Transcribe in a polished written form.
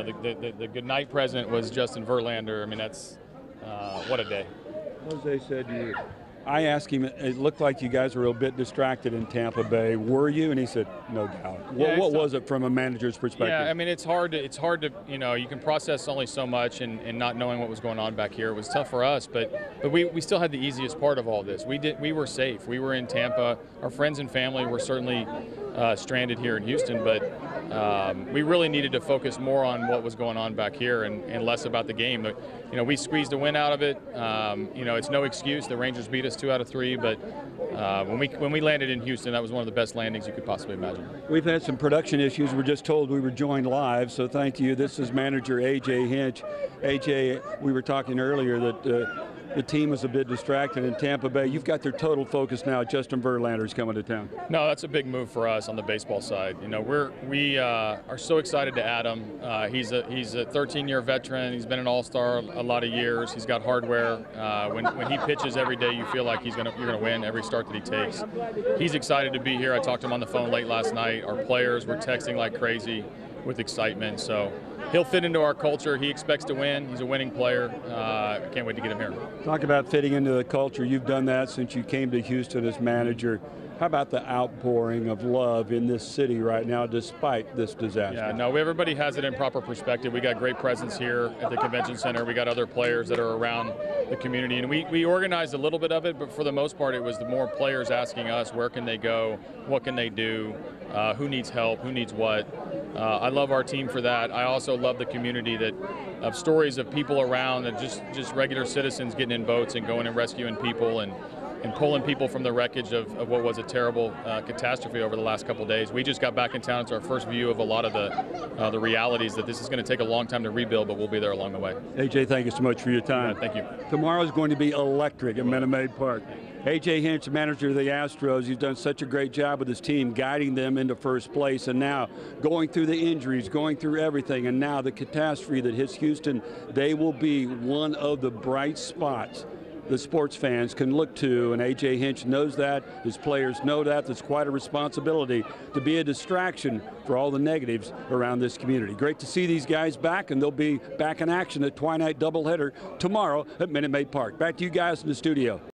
the good night present was Justin Verlander. I mean, that's what a day. Jose said I asked him, it looked like you guys were a bit distracted in Tampa Bay. Were you? And he said, no doubt. What was it from a manager's perspective? Yeah, I mean, it's hard to, you can process only so much and not knowing what was going on back here. It was tough for us, but we still had the easiest part of all this. We were safe. We were in Tampa. Our friends and family were certainly stranded here in Houston, but we really needed to focus more on what was going on back here and less about the game. We squeezed a win out of it. It's no excuse. The Rangers beat us 2 out of 3, but when we landed in Houston, that was one of the best landings you could possibly imagine. We've had some production issues. We're just told we were joined live, so thank you. This is manager A.J. Hinch. A.J., we were talking earlier that the team was a bit distracted in Tampa Bay. You've got their total focus now. Justin Verlander's coming to town. No, that's a big move for us on the baseball side. We are so excited to add him. He's a 13-year veteran. He's been an all-star a lot of years. He's got hardware. When he pitches every day, you feel like you're going to win every start that he takes. He's excited to be here. I talked to him on the phone late last night. Our players were texting like crazy with excitement. So he'll fit into our culture. He expects to win. He's a winning player. I can't wait to get him here. Talk about fitting into the culture. You've done that since you came to Houston as manager. How about the outpouring of love in this city right now despite this disaster? Yeah, no, everybody has it in proper perspective. We got great presence here at the convention center. We got other players that are around the community, and we organized a little bit of it, but for the most part it was the more players asking us where can they go, what can they do, who needs help, who needs what. I love our team for that. I also love the community of stories of people around and just regular citizens getting in boats and going and rescuing people and pulling people from the wreckage of what was a terrible catastrophe over the last couple of days. We just got back in town. It's our first view of a lot of the realities that this is going to take a long time to rebuild, but we'll be there along the way. A.J., thank you so much for your time. Thank you. Tomorrow is going to be electric at Minute Maid Park. A.J. Hinch, manager of the Astros, he's done such a great job with his team, guiding them into first place, and now going through the injuries, going through everything, and now the catastrophe that hits Houston, they will be one of the bright spots the sports fans can look to, and A.J. Hinch knows that. His players know that. That's quite a responsibility to be a distraction for all the negatives around this community. Great to see these guys back, and they'll be back in action at Twilight doubleheader tomorrow at Minute Maid Park. Back to you guys in the studio.